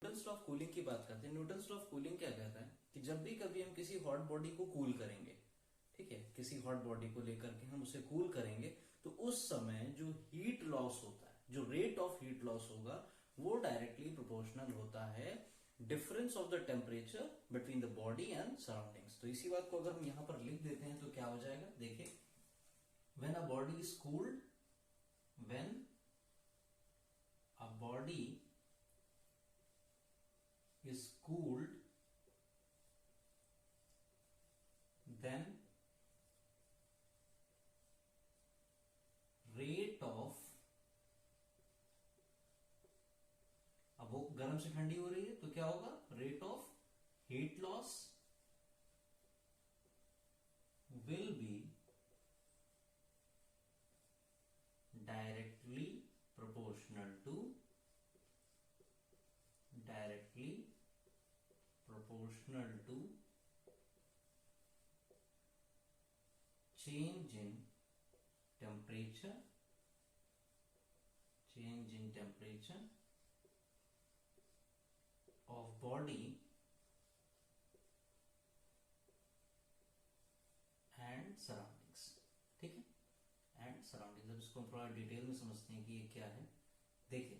Newton's law of cooling की बात करते हैं। न्यूटन्स लॉ ऑफ कूलिंग क्या कहता है कि जब भी कभी हम किसी हॉट बॉडी को कूल करेंगे, ठीक है, किसी हॉट बॉडी को लेकर के हम उसे कूल करेंगे तो उस समय जो हीट लॉस होता है, जो रेट ऑफ हीट लॉस होगा, वो डायरेक्टली प्रोपोर्शनल होता है difference of the temperature between the body and surroundings. तो इसी बात को अगर हम यहां पर लिख देते हैं तो क्या हो जाएगा, देखिए, when a body is cooled, when a body is cooled, then rate of, अब वो गर्म से ठंडी हो रही है तो क्या होगा, rate of heat loss will be directly proportional to change in temperature of body and surroundings। ठीक है, एंड सराउंडिंग्स। अब इसको हम थोड़ा डिटेल में समझते हैं कि ये क्या है। देखिए,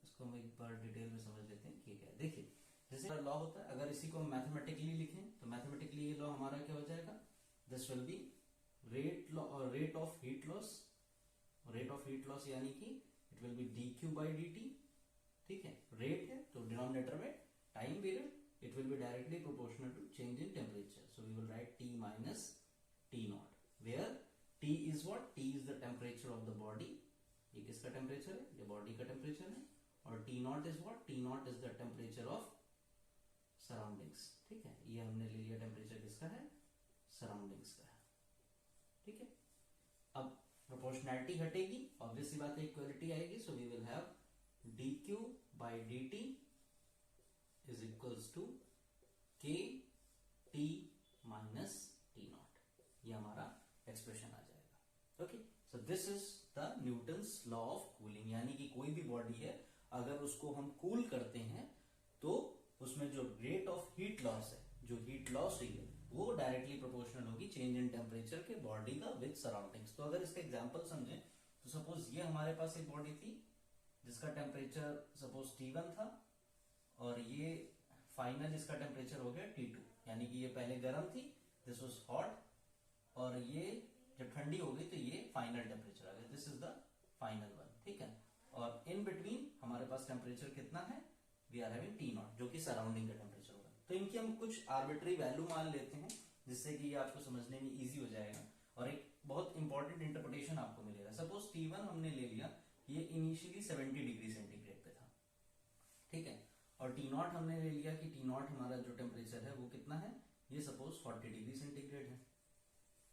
इसको हम एक बार डिटेल में समझ लेते हैं कि ये क्या है। देखिए, जैसे लॉ होता है, अगर इसी को हम मैथमेटिकली लिखें तो मैथमेटिकली ये लॉ हमारा क्या हो जाएगा, this will be rate of heat loss, यानी कि it will be D Q by D T. ठीक है, रेट है तो डिनोमिनेटर में time period, it will be directly proportional to change in temperature, so we will write T minus T nought, where T is what, T is the temperature of the body. ये किसका temperature है, ये body का temperature है। और T not is what, T not is the temperature of surroundings. ठीक है, ये हमने ले लिया टेम्परेचर किसका है, सराउंडिंग्स का है। ठीक है, अब प्रोपोर्शनैलिटी हटेगी, ऑब्वियस सी बात है, इक्वलिटी आएगी, so we will have d Q by D t is equals to k t minus T naught. ये हमारा एक्सप्रेशन आ जाएगा। Okay, so this is the Newton's law of cooling, यानी कि कोई भी बॉडी है, अगर उसको हम कूल करते हैं तो उसमें जो रेट ऑफ हीट लॉस है, जो हीट लॉस हुई है, वो डायरेक्टली प्रोपोर्शनल होगी चेंज इन टेम्परेचर के बॉडी का विद सराउंडिंग्स। तो अगर इसका एग्जांपल समझें तो सपोज ये हमारे पास एक बॉडी थी जिसका टेम्परेचर सपोज T1 था, और ये फाइनल इसका टेम्परेचर हो गया T2, यानी कि ये पहले गर्म थी, दिस वाज हॉट, और ये जब ठंडी हो गई तो ये फाइनल टेम्परेचर आ गया, this is the final one. ठीक है, और इन बिटवीन हमारे पास टेम्परेचर कितना है, we are having t naught, जो कि सराउंडिंग का टेम्परेचर होगा। तो इनकी हम कुछ आर्बिट्री वैल्यू मान लेते हैं, जिससे कि ये आपको समझने में इजी हो जाएगा और एक बहुत इंपॉर्टेंट इंटरप्रिटेशन आपको मिलेगा। सपोज T1 हमने ले लिया, ये इनिशियली 70 डिग्री सेंटीग्रेड पे था। ठीक है, और T नॉट हमने ले लिया कि T नॉट हमारा जो टेम्परेचर है वो कितना है, ये सपोज 40 डिग्री सेंटीग्रेड है।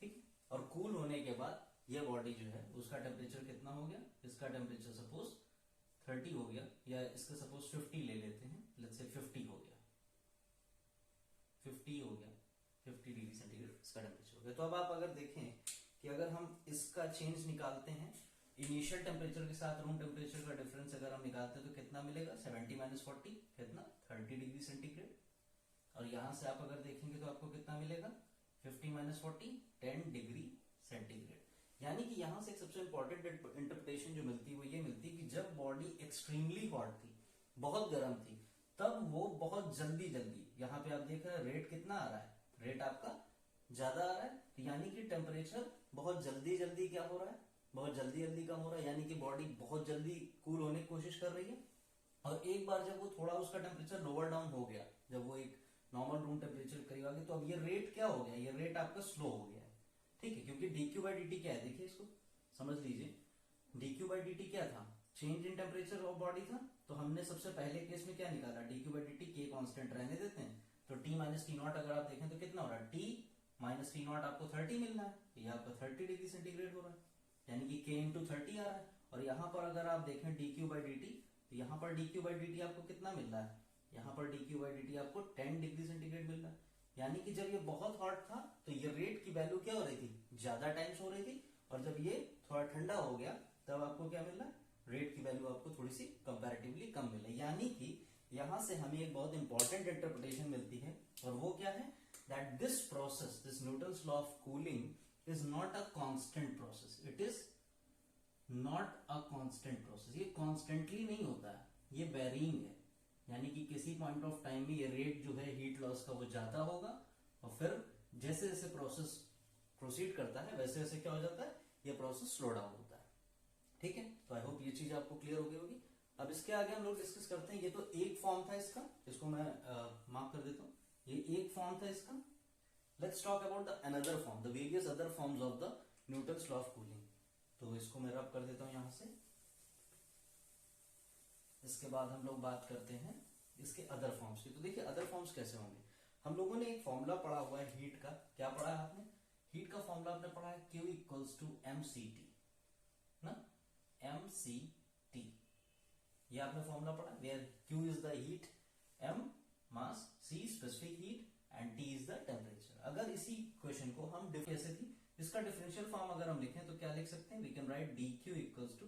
ठीक है, और कूल होने के बाद ये बॉडी जो है उसका टेम्परेचर कितना हो गया, इसका टेम्परेचर सपोज 30 हो गया, या इसका सपोज 50 ले लेते हैं, लेट्स से 50 हो गया, 50 डिग्री सेंटीग्रेड इसका टेम्परेचर हो गया। तो अब आप अगर देखें कि अगर हम इसका चेंज निकालते हैं, इनिशियल टेम्परेचर के साथ रूम टेम्परेचर का डिफरेंस अगर हम निकालते हैं तो कितना मिलेगा, 70 माइनस 40 कितना, 30 डिग्री सेंटीग्रेड। और यहां से आप अगर देखेंगे तो आपको कितना मिलेगा, 50 माइनस 40 10 डिग्री सेंटीग्रेड। यानी कि यहां से एक सबसे इंपॉर्टेंट इंटरप्रिटेशन जो मिलती है वो ये मिलती है कि जब बॉडी एक्सट्रीमली हॉट थी, बहुत गर्म थी, तब वो बहुत जल्दी जल्दी, यहां पे आप देख रहे हैं रेट कितना आ रहा है, रेट आपका ज्यादा आ रहा है, तो यानी कि टेम्परेचर बहुत जल्दी जल्दी क्या हो रहा है, बहुत जल्दी जल्दी कम हो रहा है, यानी कि बॉडी बहुत जल्दी कूल होने की कोशिश कर रही है। और एक बार जब वो थोड़ा उसका टेम्परेचर लोअर डाउन हो गया, जब वो एक नॉर्मल रूम टेम्परेचर करीब आ गया, तो अब ये रेट क्या हो गया, ये रेट आपका स्लो हो गया है। ठीक है, क्योंकि dq बाई dt क्या है, देखिए इसको समझ लीजिए, dq बाई dt क्या था, change in temperature of body था। तो हमने सबसे पहले केस में क्या निकाला, dq बाई dt के कांस्टेंट रहने देते हैं, तो t माइनस टी नॉट अगर आप देखें तो कितना हो रहा है, t माइनस टी नॉट आपको 30 मिल रहा है, ये आपका 30 डिग्री सेंटीग्रेड हो रहा है, यानी कि k इंटू 30 आ रहा है। और यहां पर अगर आप देखें dq बाई dt, तो यहां पर dq बाई dt आपको कितना मिल रहा है, यहां पर dq बाई dt आपको 10 डिग्री सेंटीग्रेड मिल रहा है। यानी कि जब ये बहुत हॉट था तो ये रेट की वैल्यू क्या हो रही थी, ज्यादा टाइम्स हो रही थी, और जब ये थोड़ा ठंडा हो गया तब आपको क्या मिल रहा है, रेट की वैल्यू आपको थोड़ी सी कंपैरेटिवली कम मिले। यानी कि यहां से हमें एक बहुत इंपॉर्टेंट इंटरप्रिटेशन मिलती है, और वो क्या है, that this process, this Newton's law of cooling is not a constant process, it is not a constant process. ये कॉन्स्टेंटली नहीं होता है, ये वेरिंग है। यानी कि किसी पॉइंट ऑफ टाइम में ये रेट जो है हीट लॉस का वो ज्यादा होगा, और फिर जैसे जैसे प्रोसेस प्रोसीड करता है वैसे वैसे क्या हो जाता है, ये प्रोसेस स्लो डाउन होता है। ठीक है, तो आई होप ये चीज आपको क्लियर हो गई होगी। अब इसके आगे हम लोग डिस्कस करते हैं। ये तो एक फॉर्म था इसका, इसको मैं मार्क कर देता हूं, ये एक फॉर्म था इसका। Let's talk about the another form, the various other forms of the Newton's law of cooling. तो इसको मैं रब कर देता हूं यहां से। इसके बाद हम लोग बात करते हैं इसके अदर फॉर्म्स की। तो देखिए अदर फॉर्म्स कैसे होंगे। हम लोगों ने एक फॉर्मूला पढ़ा हुआ है हीट का, क्या पढ़ा है आपने, हीट का फॉर्मूला आपने पढ़ा है Q इक्वल्स टू mCT ना, mCT, ये आपने फॉर्मूला पढ़ा, where Q is the heat, m mass, C specific heat and T is the temperature. अगर इसी क्वेश्चन को हम ऐसे थी, इसका डिफरेंशियल फॉर्म अगर हम लिखें तो क्या लिख सकते हैं, we can write dq equals to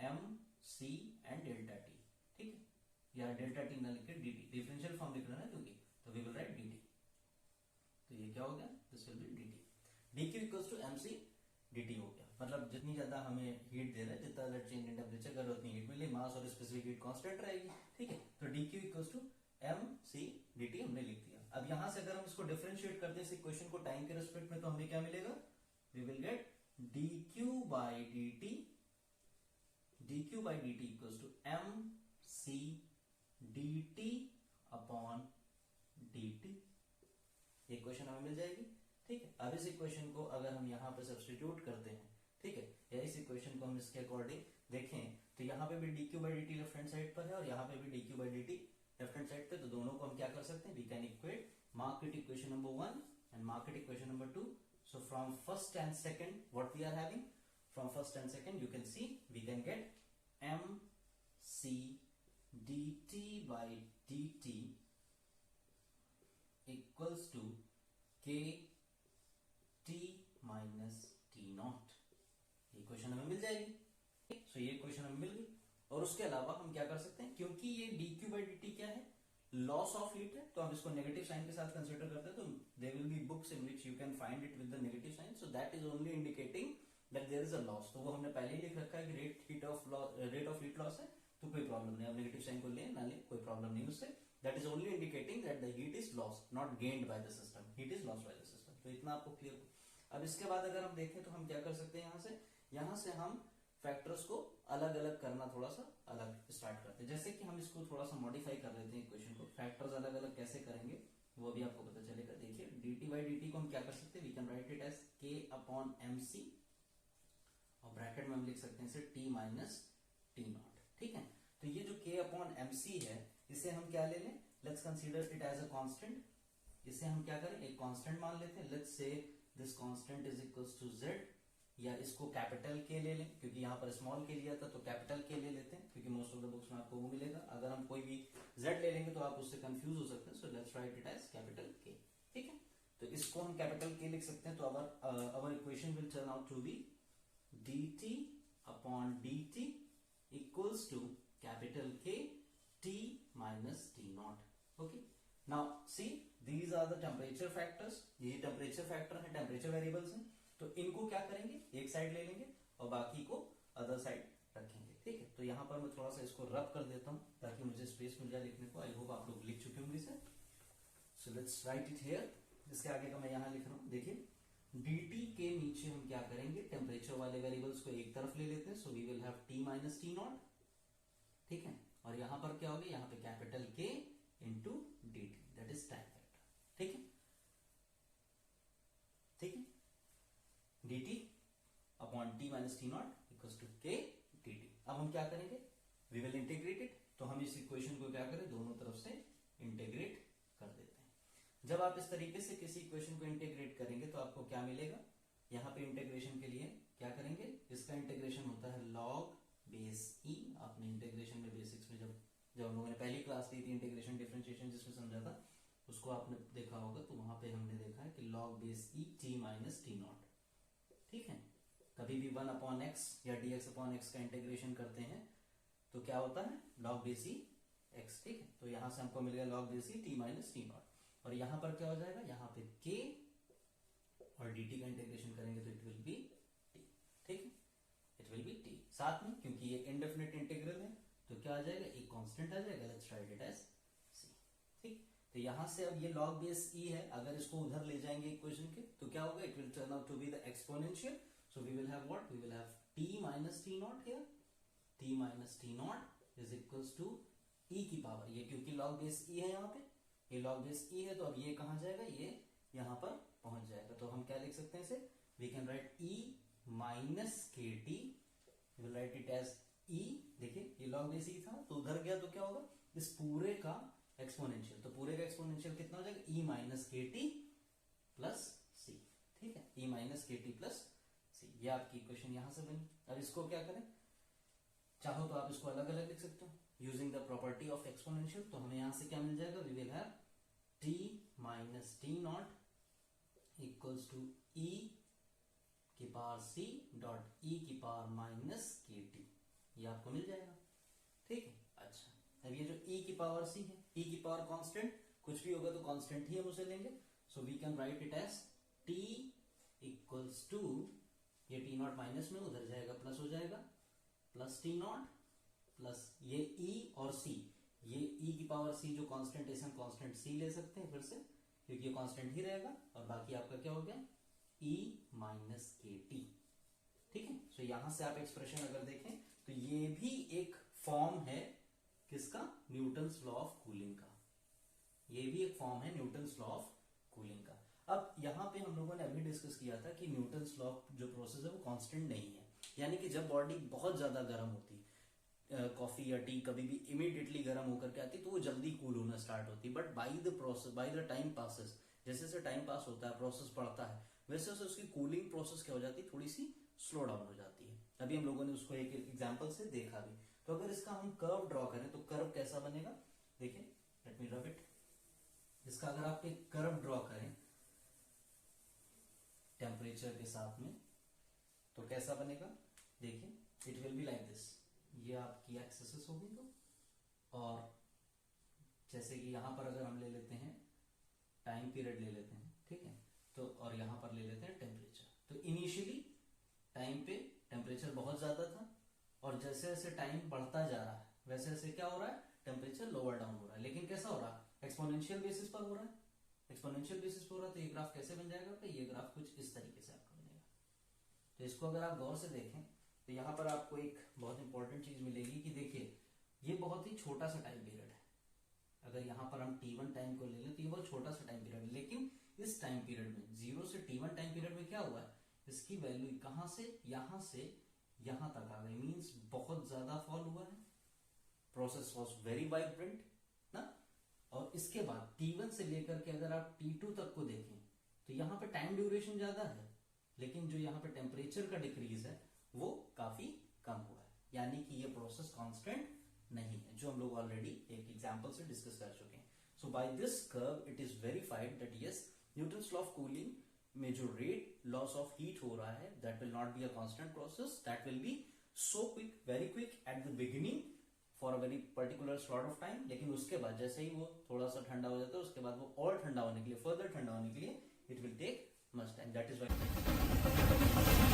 mc and delta t। ठीक है, या डेल्टा टी ना लिखे dt, डिफरेंशियल फॉर्म लिख रहे हैं ना क्योंकि, तो वी विल राइट dt। तो ये क्या हो गया, this will be dt, dq equals to mc dt हो गया। मतलब जितनी ज्यादा हमें हीट दे रहा है, जितना ज्यादा चेंज इन टेम्परेचर कर उतनी हीट मिलेगी, मास और स्पेसिफिक हीट कांस्टेंट रहेगी। ठीक है, तो dq equals to mc dt हमने लिख दिया। अब यहां से अगर हम इसको डिफरेंशिएट करते हैं इस इक्वेशन को टाइम के रिस्पेक्ट में, तो हमें क्या मिलेगा, we will get dq by dt, dq by dt equals to mc dt upon dt। ये इक्वेशन हमें मिल जाएगी। ठीक है, अब इस इक्वेशन को अगर हम यहाँ पे सब्स्टिट्यूट करते हैं, ठीक है, या इस इक्वेशन को हम इसके अकॉर्डिंग देखें, तो यहाँ पे भी dq by dt left hand side पर है, और यहाँ पे भी dq by dt left hand side पे, तो दोनों को हम क्या कर सकते हैं, we can equate, mark it equation number 1 and mark it equation number 2। So from first and second what we are having, from first and second you can see we can get mc dt by dt equals to k t minus t naught। ये question हमें मिल जाएगी। सो ये question हमें मिल गई। और उसके अलावा हम क्या कर सकते हैं, क्योंकि ये dq by dt क्या है, लॉस ऑफ हीट है, तो हम इसको नेगेटिव साइन के साथ कंसीडर करते हैं। तो there will be books in which you can find it with the negative sign, so that is only indicating that there is a loss. तो वो हमने पहले ही लिख रखा है कि रेट ऑफ हीट लॉस है, तो कोई प्रॉब्लम नहीं, अब नेगेटिव साइन को ले ना ले कोई प्रॉब्लम नहीं उससे। That is only indicating that the heat is lost, not gained by the system, heat is lost by the system. तो इतना आपको क्लियर हो। अब इसके बाद अगर हम देखें तो हम क्या कर सकते हैं, यहाँ से हम फैक्टर्स को अलग अलग करना थोड़ा सा अलग स्टार्ट करते हैं। जैसे कि हम इसको थोड़ा सा मॉडिफाई कर लेते हैं इक्वेशन को, फैक्टर्स अलग अलग कैसे करेंगे वो भी आपको पता चलेगा। देखिए dt बाई dt को हम क्या कर सकते हैं, we can write it as k upon mc, और ब्रैकेट में हम लिख सकते हैं इसे t माइनस t नॉट। ठीक है, तो ये जो k अपॉन mc है, इसे हम क्या ले लें, let's consider it as a constant. इसे हम क्या करें, एक कांस्टेंट मान लेते हैं। Let's say this constant is equals to z, या इसको कैपिटल के ले लें, क्योंकि यहाँ पर स्मॉल के लिया था तो कैपिटल के ले लेते हैं, क्योंकि मोस्ट ऑफ द बुक्स में आपको वो मिलेगा। अगर हम कोई भी z ले लेंगे तो आप उससे कंफ्यूज हो सकते हैं, so let's write it as capital K. ठीक है, तो इसको हम कैपिटल के लिख सकते हैं। तो our equation will turn out to be dt upon dt equals to capital K t minus t naught. Okay, now see these are the temperature factors, ये टेम्परेचर फैक्टर है, टेम्परेचर वेरिएबल्स हैं। तो इनको क्या करेंगे, एक साइड ले लेंगे और बाकी को अदर साइड रखेंगे। ठीक है, तो यहाँ पर मैं थोड़ा सा इसको रब कर देता हूँ ताकि मुझे स्पेस मिल जाए लिखने को। आई होप आप लोग लिख चुके होंगे इसे। सो लेट्स राइट इट हियर। इसके आगे का मैं यहाँ लिख रहा हूँ। देखिए dt के नीचे हम क्या करेंगे, टेम्परेचर वाले वेरिएबल्स को एक तरफ ले लेते हैं, so we will have t minus t naught. ठीक है, और यहाँ पर क्या होगा, यहाँ पे capital K into dt, that is time factor. ठीक है, ठीक है, dt upon t minus T naught equals to k dt। अब हम क्या करेंगे, वी विल इंटीग्रेट इट। तो हम इस इक्वेशन को क्या करें, दोनों तरफ से इंटीग्रेट कर देते हैं। जब आप इस तरीके से किसी इक्वेशन को इंटीग्रेट करेंगे तो आपको क्या मिलेगा, यहाँ पे इंटीग्रेशन के लिए क्या करेंगे, इसका इंटीग्रेशन होता है log बेस e। आपने इंटीग्रेशन में बेसिक्स में जब हम लोगों ने पहली क्लास ली थी इंटीग्रेशन डिफरेंशिएशन जिसमें समझा था, उसको आपने देखा होगा, तो वहां पे हमने देखा है कि log base e t minus T not. ठीक है, कभी भी 1/x या dx/x का इंटीग्रेशन करते हैं तो क्या होता है log base x, ठीक है। तो यहां से हमको मिल गया log base t minus T not, और यहां पर क्या हो जाएगा, यहाँ पे k और dt का इंटीग्रेशन करेंगे तो इट विल बी t, ठीक है, इट विल बी t। साथ में क्योंकि ये इनडेफिनिट इंटीग्रल है तो क्या आ जाएगा, एक कांस्टेंट आ जाएगा, let's write it as c, ठीक। तो यहां से अब ये log base e है, अगर इसको उधर ले जाएंगे इक्वेशन के तो क्या होगा, it will turn out to be the exponential. So we will have what? We will have t minus t naught here. T minus t naught is equals to e की पावर, ये क्योंकि log base e है यहाँ पे, ये log base e है, तो अब ये कहाँ जाएगा, ये यहाँ पर पहुंच जाएगा। तो हम क्या लिख सकते हैं इसे, we can write e minus kt, we will write it as e, देखिए ये log base e था तो उधर गया तो क्या होगा, इस पूरे का एक्सपोनेंशियल, तो पूरे का एक्सपोनेंशियल कितना हो जाएगा, e minus kt plus c, ठीक है, e minus kt plus ये आपकी इक्वेशन यहां से बनी। अब इसको क्या करें, चाहो तो आप इसको अलग अलग लिख सकते हो using the property of exponential. तो हमें यहां से क्या मिल जाएगा, we will have t minus T naught equals to e की पावर c डॉट e की पावर माइनस के टी, ये आपको मिल जाएगा, ठीक है। अच्छा, अब ये जो e की पावर c है, e की पावर कांस्टेंट, कुछ भी होगा तो कांस्टेंट ही हम उसे लेंगे, so we can write it as t equals to, ये टी नॉट माइनस में उधर जाएगा प्लस हो जाएगा, प्लस टी नॉट प्लस ये e और c, ये e की पावर c जो कांस्टेंट है, हम कांस्टेंट c ले सकते हैं फिर से क्योंकि ये कांस्टेंट ही रहेगा, और बाकी आपका क्या हो गया, e माइनस के टी, ठीक है। सो यहां से आप एक्सप्रेशन अगर देखें तो ये भी एक फॉर्म है किसका, न्यूटन्स लॉ ऑफ कूलिंग का, ये भी एक फॉर्म है न्यूटन्स लॉ ऑफ कूलिंग का। अब यहाँ पे हम लोगों ने अभी डिस्कस किया था कि न्यूटन्स लॉ जो प्रोसेस है वो कांस्टेंट नहीं है, यानी कि जब बॉडी बहुत ज्यादा गर्म होती, कॉफी या टी कभी भी इमीडिएटली गर्म होकर के आती तो वो जल्दी कूल होना स्टार्ट होती, but by the process, by the time passes, जैसे जैसे टाइम पास होता है, प्रोसेस बढ़ता है, वैसे वैसे उसकी कूलिंग प्रोसेस क्या हो जाती है, थोड़ी सी स्लो डाउन हो जाती है। अभी हम लोगों ने उसको एक एग्जाम्पल से देखा भी। तो अगर इसका हम कर्व ड्रॉ करें तो कर्व कैसा बनेगा, देखिए, लेट मी ड्रॉ इट। इसका अगर आप एक कर्व ड्रॉ करें टेम्परेचर के साथ में तो कैसा बनेगा, देखिए, it will be like this, ये आपकी एक्सेस होगी तो, और जैसे कि यहां पर अगर हम ले लेते हैं टाइम पीरियड ले लेते हैं, ठीक है, तो और यहां पर ले लेते हैं टेम्परेचर, तो इनिशियली टाइम पे टेम्परेचर बहुत ज्यादा था, और जैसे जैसे टाइम बढ़ता जा रहा है वैसे वैसे क्या हो रहा है, टेम्परेचर लोअर डाउन हो रहा है, लेकिन कैसा हो रहा है, एक्सपोनेंशियल बेसिस पर हो रहा है, एक्सपोनेंशियल बेसिस पर हो रहा है। तो ये ग्राफ कैसे बन जाएगा, तो ये ग्राफ कुछ इस तरीके से आपका बनेगा। तो इसको अगर आप गौर से देखें तो यहाँ पर आपको एक बहुत इंपॉर्टेंट चीज मिलेगी कि देखिए ये बहुत ही छोटा सा टाइम पीरियड है, अगर यहाँ पर हम t1 टाइम को ले लें तो ये बहुत छोटा सा टाइम पीरियड है, लेकिन इस टाइम पीरियड में 0 से t1 टाइम पीरियड में क्या हुआ है, इसकी वैल्यू कहां से यहां तक आ गई, मींस बहुत ज्यादा फॉल हुआ है, प्रोसेस वाज वेरी वाइब्रेंट ना। और इसके बाद t1 से लेकर के अगर आप t2 तक को देखें तो यहाँ पे टाइम ड्यूरेशन ज्यादा है, लेकिन जो यहाँ पे टेम्परेचर का डिक्रीज है वो काफी कम हुआ है, यानी कि ये प्रोसेस कांस्टेंट नहीं है, जो हम लोग ऑलरेडी एक एग्जांपल से डिस्कस कर चुके हैं। So by this curve it is verified that yes, Newton's law of cooling में जो रेट लॉस ऑफ हीट हो रहा है that will not be a constant process, that will be so quick, very quick at the beginning for a very particular slot of time, लेकिन उसके बाद जैसे ही वो थोड़ा सा ठंडा हो जाता है उसके बाद वो और ठंडा होने के लिए, फर्दर ठंडा होने के लिए it will take much time, that is why